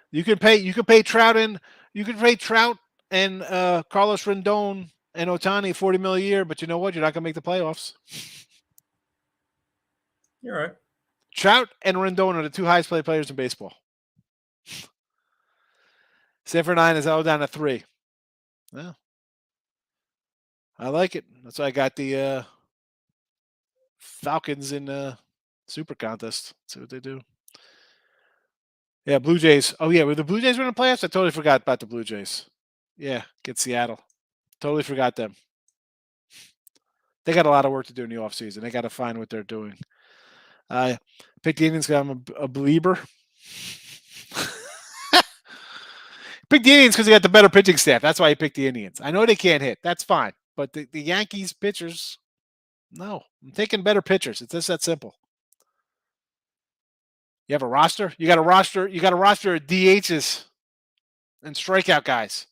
you can pay Trout and Carlos Rendon and Ohtani $40 million a year, but you know what? You're not gonna make the playoffs. You're right. Trout and Rendon are the two highest paid players in baseball. Sanford 9 is all down to 3. Well, I like it. That's why I got the Falcons in the Super Contest. Let's see what they do. Yeah, Blue Jays. Oh, yeah, were the Blue Jays in the playoffs? I totally forgot about the Blue Jays. Yeah, get Seattle. Totally forgot them. They got a lot of work to do in the offseason. They got to find what they're doing. Pick the Indians because I'm a believer. Pick the Indians because they got the better pitching staff. That's why I picked the Indians. I know they can't hit. That's fine. But the Yankees pitchers, no. I'm taking better pitchers. It's just that simple. You have a roster? You got a roster of DHs and strikeout guys.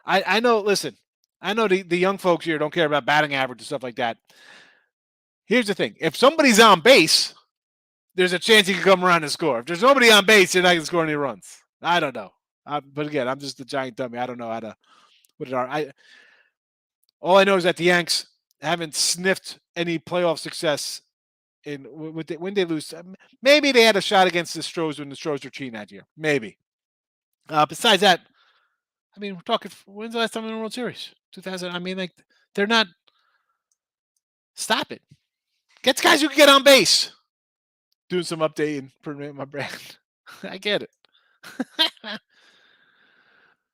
I know, listen, I know the young folks here don't care about batting average and stuff like that. Here's the thing. If somebody's on base, there's a chance he can come around and score. If there's nobody on base, you're not going to score any runs. I don't know. But again, I'm just a giant dummy. I don't know how to put it on. All I know is that the Yanks haven't sniffed any playoff success when they lose. Maybe they had a shot against the Stros when the Stros were cheating that year. Maybe. Besides that, I mean, we're talking. When's the last time in the World Series? 2000. I mean, like they're not. Stop it. Get guys who can get on base. Doing some updating, promoting my brand. I get it.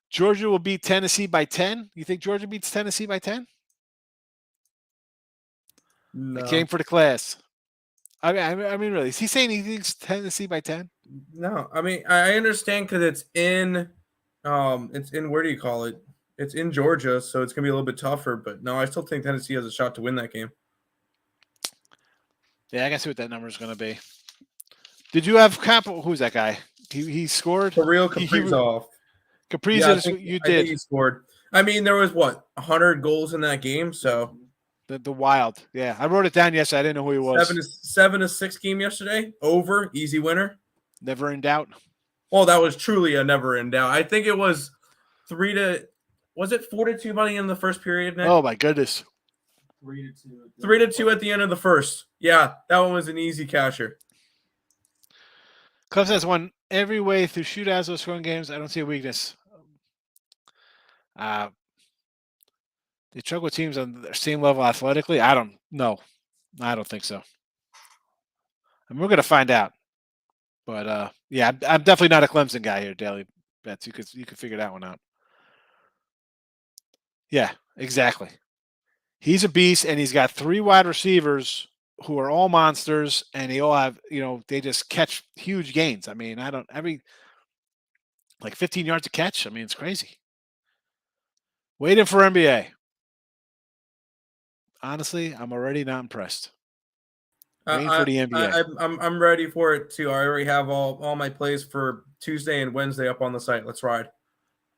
Georgia will beat Tennessee by 10. You think Georgia beats Tennessee by 10? No. I came for the class. I mean, really, is he saying he thinks Tennessee by 10? No, I mean, I understand because it's in where do you call it? It's in Georgia, so it's gonna be a little bit tougher. But no, I still think Tennessee has a shot to win that game. Yeah, I gotta see what that number is gonna be. Did you have who's that guy? He scored. Kirill Kaprizov. Kaprizov, yeah, you did. I think he scored. I mean, there was 100 goals in that game, so the Wild. Yeah, I wrote it down yesterday. I didn't know who he was. 7-6 game yesterday. Over, easy winner. Never in doubt. Well, that was truly a never in doubt. I think it was 4-2 by the end of the first period, Nick? Oh my goodness. 3-2. 3-2 at the end of the first. Yeah, that one was an easy casher. Cubs has won every way through shootouts or scoring games. I don't see a weakness. They struggle with teams on the same level athletically. I don't know. I don't think so. And we're going to find out. But yeah, I'm definitely not a Clemson guy here, Daily Bets. You could figure that one out. Yeah, exactly. He's a beast, and he's got 3 wide receivers who are all monsters, and they all have, they just catch huge gains. I mean, like 15 yards a catch. I mean, it's crazy. Waiting for NBA. Honestly, I'm already not impressed. Waiting for the NBA. I'm ready for it too. I already have all my plays for Tuesday and Wednesday up on the site. Let's ride.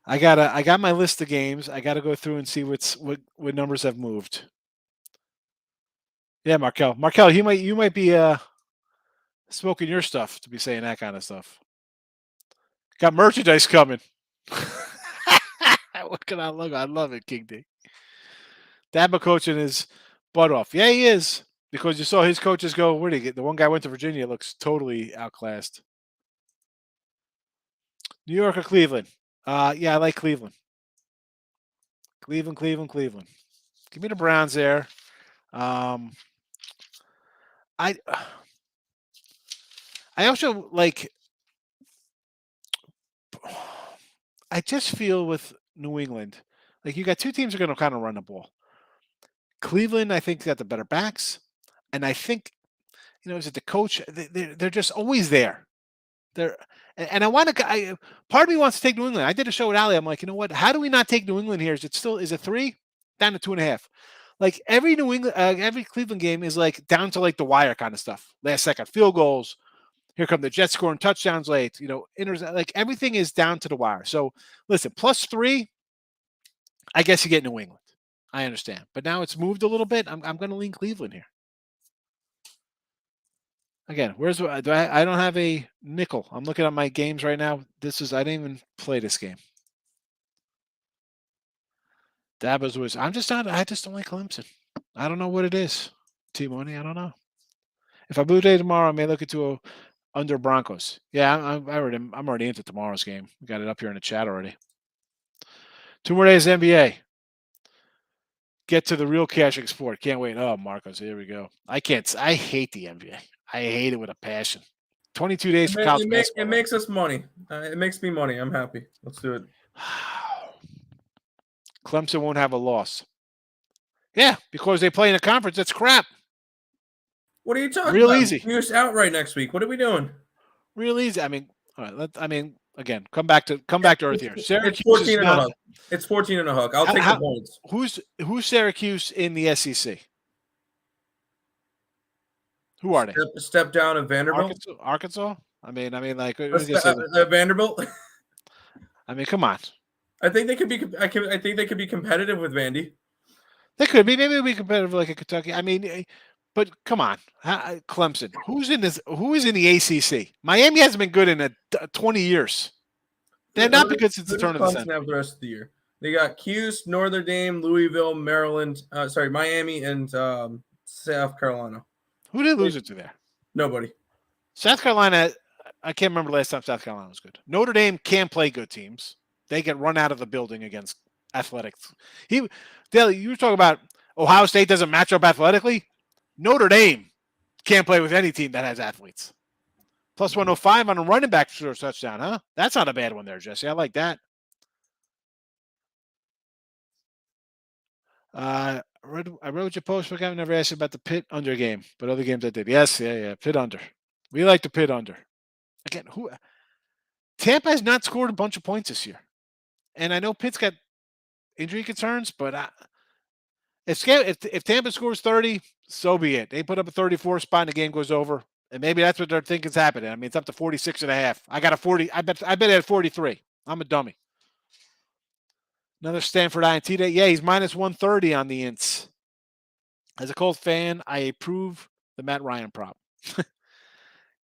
I got my list of games. I got to go through and see what numbers have moved. Yeah, Markel, you might be smoking your stuff to be saying that kind of stuff. Got merchandise coming. What can I look? I love it, King D. Dad McCoach and his butt off. Yeah, he is. Because you saw his coaches go, where did he get? The one guy went to Virginia, looks totally outclassed. New York or Cleveland? Yeah, I like Cleveland. Cleveland. Give me the Browns there. I also like. I just feel with New England, like you got two teams that are going to kind of run the ball. Cleveland, I think, got the better backs, and I think, is it the coach? They're just always there. They're and I want to. Part of me wants to take New England. I did a show with Ali. I'm like, you know what? How do we not take New England here? Is it 3 down to 2.5? Like every every Cleveland game is like down to like the wire kind of stuff. Last second field goals. Here come the Jets scoring touchdowns late. Like everything is down to the wire. So listen, +3. I guess you get New England. I understand, but now it's moved a little bit. I'm going to lean Cleveland here. Again, I don't have a nickel. I'm looking at my games right now. I didn't even play this game. Dabas was. I just don't like Clemson. I don't know what it is. T-Money, I don't know. If I Blue Day tomorrow, I may look into under Broncos. Yeah, I'm already into tomorrow's game. We got it up here in the chat already. 2 more days NBA. Get to the real cashing sport. Can't wait. Oh, Marcos, here we go. I hate the NBA. I hate it with a passion. 22 days for college basketball. It makes us money. It makes me money. I'm happy. Let's do it. Clemson won't have a loss. Yeah, because they play in a conference. That's crap. What are you talking Real about? easy. You're just outright next week. What are we doing? Real easy. I mean, all right. Again, come back to earth here. It's 14 and a hook. It's 14 and a hook. I'll take the points. Who's Syracuse in the SEC? Who are they? Step down of Vanderbilt. Arkansas. I mean, like Vanderbilt. I mean, come on. I think they could be. I think they could be competitive with Vandy. They could be. Maybe they'll be competitive like a Kentucky. I mean, but come on, Clemson. Who is in the ACC? Miami hasn't been good in 20 years. They're not been good since the turn of the century. Have the rest of the year. They got Cuse, Notre Dame, Louisville, Maryland. Miami and South Carolina. Who did they lose it to there? Nobody. South Carolina. I can't remember last time South Carolina was good. Notre Dame can play good teams. They get run out of the building against athletics. Daly, you were talking about Ohio State doesn't match up athletically. Notre Dame can't play with any team that has athletes. +105 on a running back for a touchdown, huh? That's not a bad one there, Jesse. I like that. I wrote your post, but I've never asked you about the Pitt under game, but other games I did. Yes, yeah, Pitt under. We like the Pitt under. Again, Tampa has not scored a bunch of points this year. And I know Pitt's got injury concerns, but if Tampa scores 30, so be it. They put up a 34 spot and the game goes over. And maybe that's what they're thinking is happening. I mean, it's up to 46.5. I got a 40. I bet at 43. I'm a dummy. Another Stanford INT day. Yeah, he's -130 on the ints. As a Colts fan, I approve the Matt Ryan prop.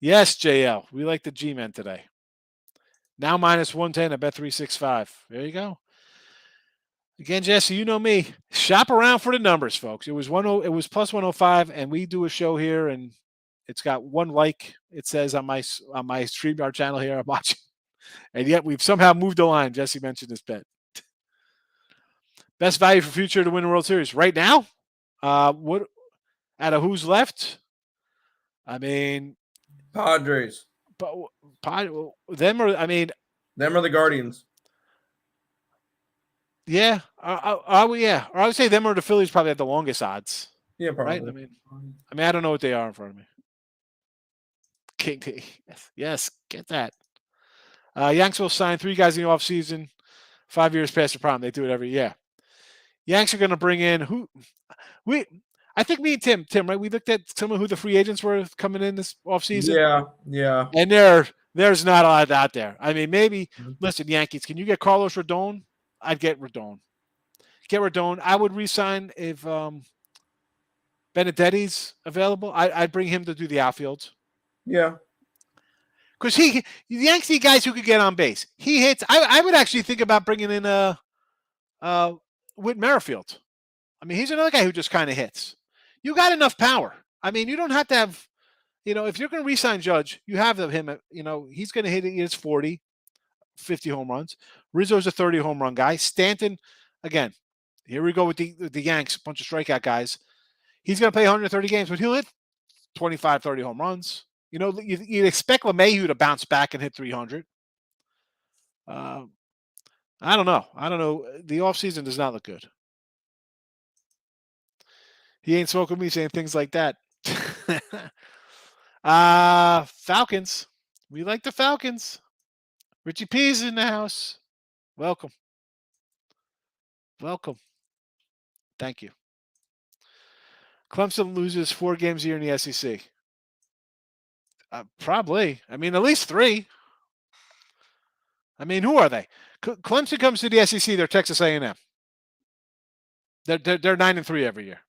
Yes, JL. We like the G-Men today. Now -110. I bet 365. There you go. Again, Jesse, you know me. Shop around for the numbers, folks. It was +105, and we do a show here, and it's got 1 like. It says on my StreamYard channel here I'm watching, and yet we've somehow moved the line. Jesse mentioned this bet. Best value for future to win the World Series right now. What out of who's left? I mean, Padres. But them or them are the Guardians. Yeah, yeah. Or I would say them or the Phillies probably have the longest odds. Yeah, probably. Right? I mean, I don't know what they are in front of me. King T. Yes, get that. Yanks will sign 3 guys in the offseason, 5 years past the prime. They do it every year. Yanks are going to bring in I think me and Tim, right? We looked at some of who the free agents were coming in this offseason. Yeah. And there's not a lot out there. I mean, maybe, listen, Yankees, can you get Carlos Rodon? I'd get Rodon. I would re-sign if Benedetti's available. I'd bring him to do the outfield. Yeah. Because the Yankees need guys who could get on base. He hits. I would actually think about bringing in Whit Merrifield. I mean, he's another guy who just kind of hits. You got enough power. I mean, you don't have to have, if you're going to re-sign Judge, you have him, he's going to hit his 40, 50 home runs. Rizzo's a 30 home run guy. Stanton, again, here we go with the Yanks, a bunch of strikeout guys. He's going to play 130 games, but he'll hit 25, 30 home runs. You'd expect LeMahieu to bounce back and hit 300. I don't know. The offseason does not look good. He ain't smoking me saying things like that. Falcons. We like the Falcons. Richie P's in the house. Welcome. Thank you. Clemson loses 4 games a year in the SEC. Probably. I mean, at least 3. I mean, who are they? Clemson comes to the SEC. They're Texas A&M. They're 9-3 every year.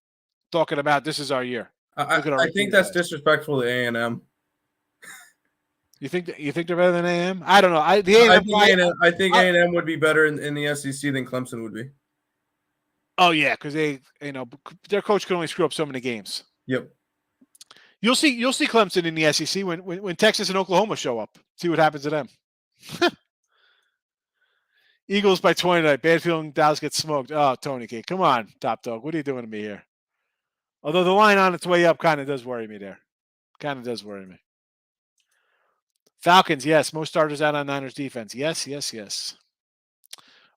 Talking about this is our year. I think that's disrespectful to A&M. You think they're better than A&M? I don't know. I think A&M would be better in the SEC than Clemson would be. Oh yeah, because their coach can only screw up so many games. Yep. You'll see Clemson in the SEC when Texas and Oklahoma show up. See what happens to them. Eagles by 20 tonight. Bad feeling Dallas gets smoked. Oh, Tony K. Come on, Top Dog. What are you doing to me here? Although the line on its way up kind of does worry me there. Falcons, yes. Most starters out on Niners defense. Yes.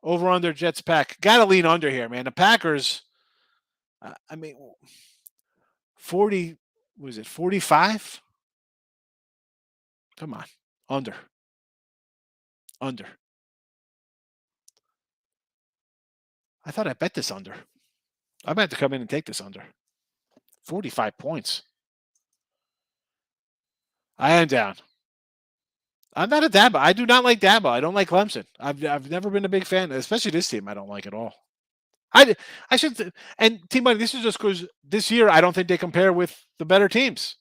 Over under Jets pack. Got to lean under here, man. The Packers, 40, was it 45? Come on. Under. I thought I bet this under. I'm about to come in and take this under. 45 points. I am down. I'm not a Dabo. I do not like Dabo. I don't like Clemson. I've never been a big fan, especially this team. I don't like at all. I should, and Team Money, this is just because this year I don't think they compare with the better teams.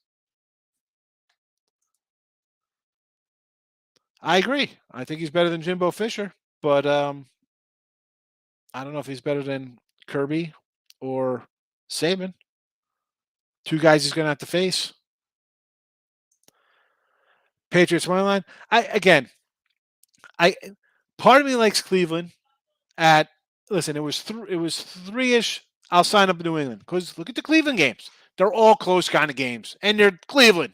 I agree. I think he's better than Jimbo Fisher, but I don't know if he's better than Kirby or Saban. 2 guys he's going to have to face. Patriots money line. Part of me likes Cleveland. Listen, it was 3-ish. I'll sign up in New England because look at the Cleveland games. They're all close kind of games, and they're Cleveland.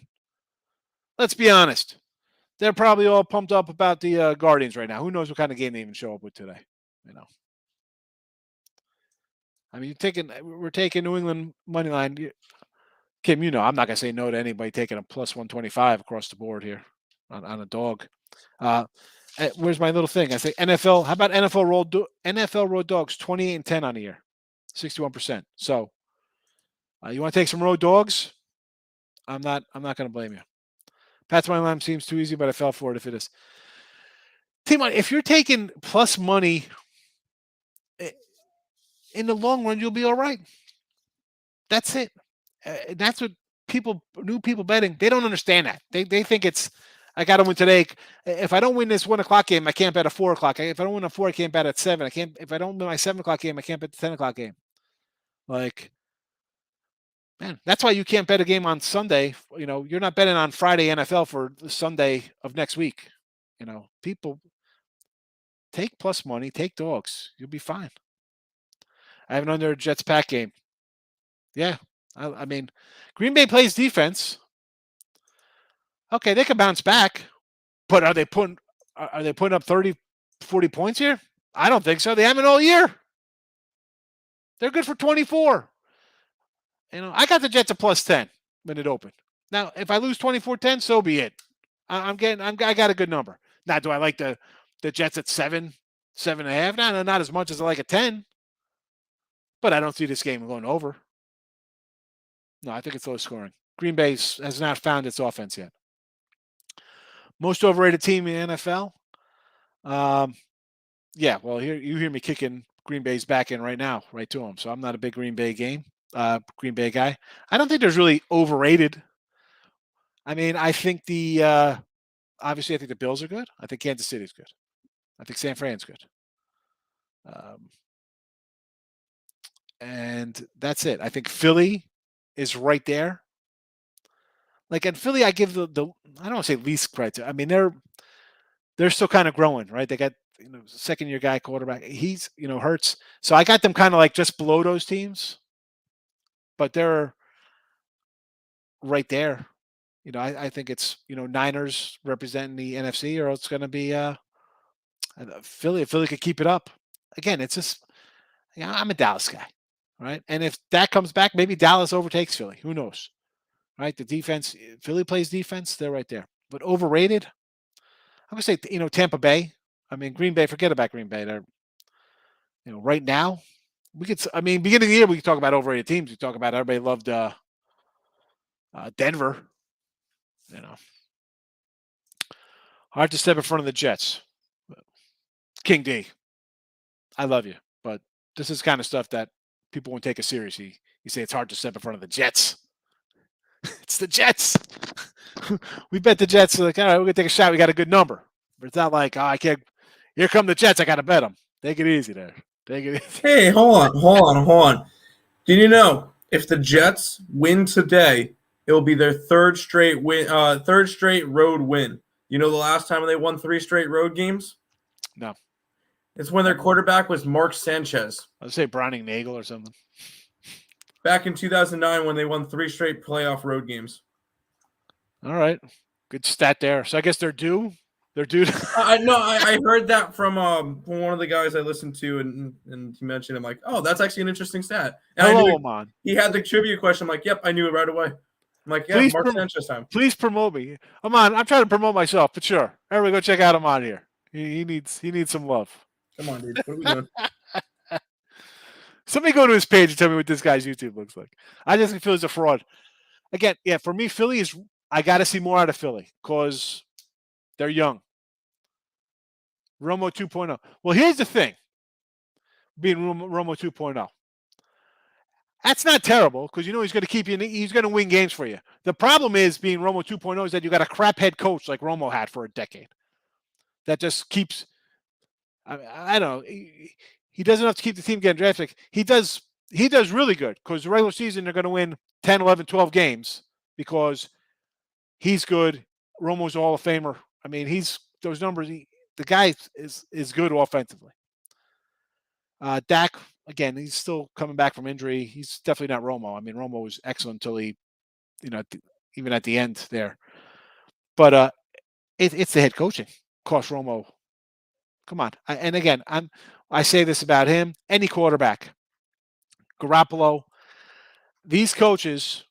Let's be honest. They're probably all pumped up about the Guardians right now. Who knows what kind of game they even show up with today? I mean, we're taking New England money line. Kim, I'm not going to say no to anybody taking a plus 125 across the board here on a dog. Where's my little thing? I say NFL. How about NFL road dogs 28-10 on the year, 61%. So you want to take some road dogs? I'm not going to blame you. Pat's money line seems too easy, but I fell for it if it is. Team, if you're taking plus money in the long run, you'll be all right. That's it. That's what new people betting, they don't understand that. They think it's, I got to win today. If I don't win this 1 o'clock game, I can't bet a 4 o'clock. If I don't win a 4, I can't bet at 7. If I don't win my 7 o'clock game, I can't bet the 10 o'clock game. Like, man, that's why you can't bet a game on Sunday. You're not betting on Friday NFL for the Sunday of next week. People take plus money, take dogs. You'll be fine. I have an under Jets pack game. Yeah. I mean, Green Bay plays defense. Okay, they can bounce back, but are they putting up 30, 40 points here? I don't think so. They haven't all year. They're good for 24. I got the Jets at plus 10 when it opened. Now, if I lose 24-10, so be it. I got a good number. Now, do I like the Jets at 7, 7.5? No, not as much as I like a 10. But I don't see this game going over. No, I think it's low scoring. Green Bay has not found its offense yet. Most overrated team in the NFL? Yeah, well, here you hear me kicking Green Bay's back in right now, right to them. So I'm not a big Green Bay guy. I don't think there's really overrated. I mean, I think obviously I think the Bills are good. I think Kansas City's good. I think San Fran's good. And that's it. I think Philly is right there. Like in Philly, I give the I don't want to say least credit. I mean, they're still kind of growing, right? They got second year guy quarterback. He's Hurts. So I got them kind of like just below those teams, but they're right there. I think it's Niners representing the NFC, or it's going to be Philly. If Philly could keep it up, again, it's just I'm a Dallas guy, right? And if that comes back, maybe Dallas overtakes Philly. Who knows, right? The defense, Philly plays defense. They're right there, but overrated. I would say Tampa Bay. I mean Green Bay. Forget about Green Bay. They're right now. We could. I mean, beginning of the year, we could talk about overrated teams. We talk about everybody loved Denver. Hard to step in front of the Jets. King D, I love you, but this is kind of stuff that people won't take us seriously. You say it's hard to step in front of the Jets. It's the Jets. We bet the Jets. Like, all right, we're gonna take a shot. We got a good number, but it's not like I can't. Here come the Jets. I got to bet them. Take it easy there. Take it easy. Hey, hold on. Did you know if the Jets win today, it will be their third straight road win? You know the last time they won 3 straight road games? No. It's when their quarterback was Mark Sanchez. I'd say Browning Nagel or something. Back in 2009 when they won 3 straight playoff road games. All right. Good stat there. So I guess they're due. They're due. I heard that from one of the guys I listened to, and he mentioned, I'm like, oh, that's actually an interesting stat. And Hello, I knew Amon. he had the trivia question. I'm like, yep, I knew it right away. I'm like, yeah, Mark Sanchez time. Please promote me. Amon, I'm trying to promote myself, but sure. Everybody go check out Amon here. He needs some love. Come on, dude. What are we doing? Somebody go to his page and tell me what this guy's YouTube looks like. I just feel he's a fraud. Again, yeah, for me, Philly is. I got to see more out of Philly because they're young. Romo 2.0. Well, here's the thing. Being Romo 2.0. That's not terrible because he's going to keep you. He's going to win games for you. The problem is being Romo 2.0 is that you got a crap head coach like Romo had for a decade. That just keeps. I don't know. He does enough to keep the team getting drafted. He does really good because the regular season they're going to win 10, 11, 12 games because he's good. Romo's a Hall of Famer. I mean, he's those numbers. The guy is good offensively. Dak, again, he's still coming back from injury. He's definitely not Romo. I mean, Romo was excellent until he, even at the end there. But it's the head coaching cost Romo. Come on. And again, I say this about him. Any quarterback, Garoppolo, these coaches,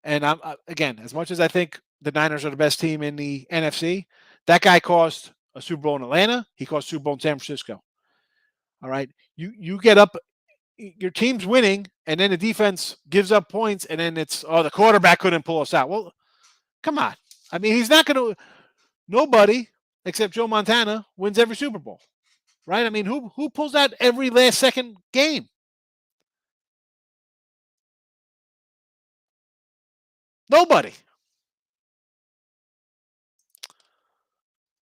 and again, as much as I think the Niners are the best team in the NFC, that guy cost a Super Bowl in Atlanta. He cost a Super Bowl in San Francisco. All right. You get up, your team's winning, and then the defense gives up points, and then it's, the quarterback couldn't pull us out. Well, come on. I mean, he's not going to, nobody except Joe Montana wins every Super Bowl. Right? I mean, who pulls out every last second game? Nobody.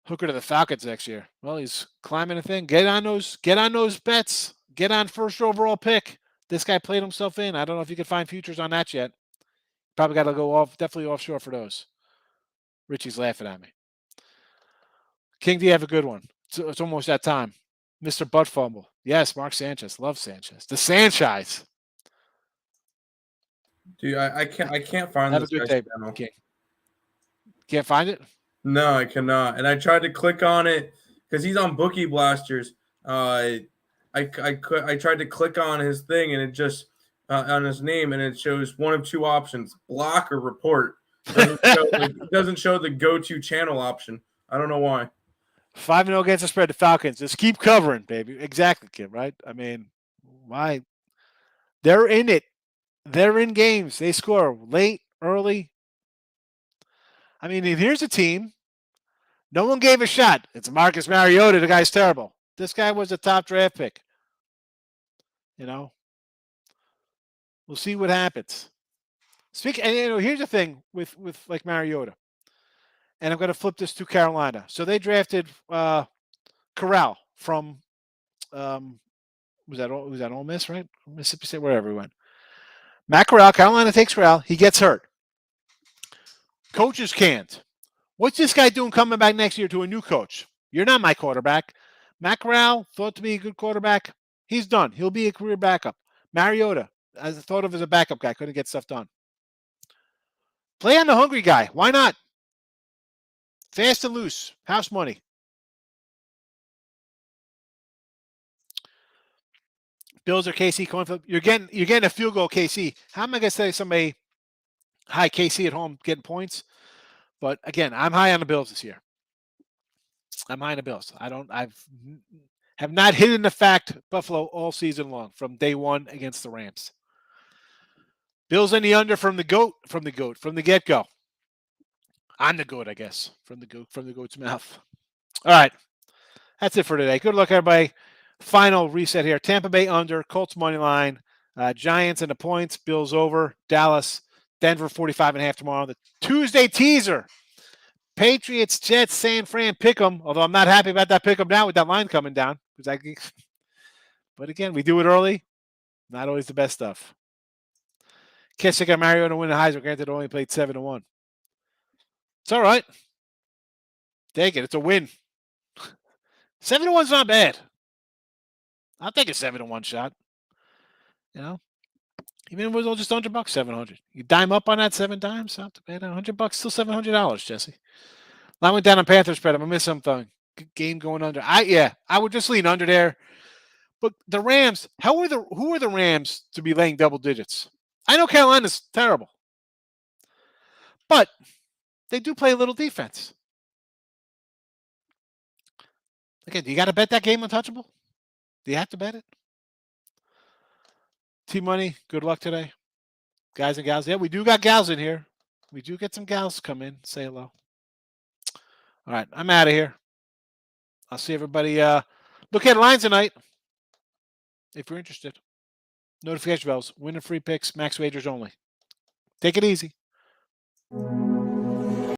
Hooker to the Falcons next year. Well, he's climbing a thing. Get on those bets. Get on first overall pick. This guy played himself in. I don't know if you can find futures on that yet. Probably got to go definitely offshore for those. Richie's laughing at me. King D, have a good one. It's almost that time. Mr. Butt Fumble. Yes, Mark Sanchez. Love Sanchez. The Sanchez. Dude, I can't find Have this a good guy's day, channel. King. Can't find it? No, I cannot. And I tried to click on it because he's on Bookie Blasters. I tried to click on his thing and it just on his name and it shows one of two options: block or report. It doesn't show the go-to channel option. I don't know why. 5-0 against the spread. The Falcons. Just keep covering, baby. Exactly, kid. Right? I mean, why? They're in it. They're in games. They score late, early. I mean, here's a team. No one gave a shot. It's Marcus Mariota. The guy's terrible. This guy was a top draft pick. We'll see what happens. And here's the thing with like Mariota. And I'm going to flip this to Carolina. So they drafted Corral from was that Ole Miss, right? Mississippi State, wherever he went. Matt Corral, Carolina takes Corral. He gets hurt. Coaches can't. What's this guy doing coming back next year to a new coach? You're not my quarterback. Matt Corral, thought to be a good quarterback. He's done. He'll be a career backup. Mariota, as I thought of as a backup guy, couldn't get stuff done. Play on the hungry guy. Why not? Fast and loose. House money. Bills or KC coin flip. You're getting a field goal, KC. How am I going to say somebody high KC at home getting points? But again, I'm high on the Bills this year. I'm high on the Bills. Have not hidden the fact Buffalo all season long from day one against the Rams. Bills in the under from the get-go. I'm the goat, I guess, from the goat's mouth. All right. That's it for today. Good luck, everybody. Final reset here. Tampa Bay under, Colts money line, Giants and the points, Bills over, Dallas, Denver 45.5 tomorrow. The Tuesday teaser. Patriots, Jets, San Fran, pick 'em. Although I'm not happy about that pick 'em now with that line coming down. But again, we do it early. Not always the best stuff. Kissick got Mariota to win the Heisman. Granted, only played 7-1. It's all right. Take it. It's a win. 7-1's not bad. I'll take a 7-1 shot. You know, even if it was all just $100, 700. You dime up on that 7 times. Not too bad. $100, still $700, Jesse. I went down on Panthers spread. I'm gonna miss something. Game going under. I would just lean under there. But the Rams, who are the Rams to be laying double digits? I know Carolina's terrible, but they do play a little defense. Again, do you got to bet that game untouchable? Do you have to bet it? T-Money, good luck today. Guys and gals. Yeah, we do got gals in here. We do get some gals come in. Say hello. All right, I'm out of here. I'll see everybody. Look at lines tonight if you're interested. Notification bells. Winning free picks. Max wagers only. Take it easy.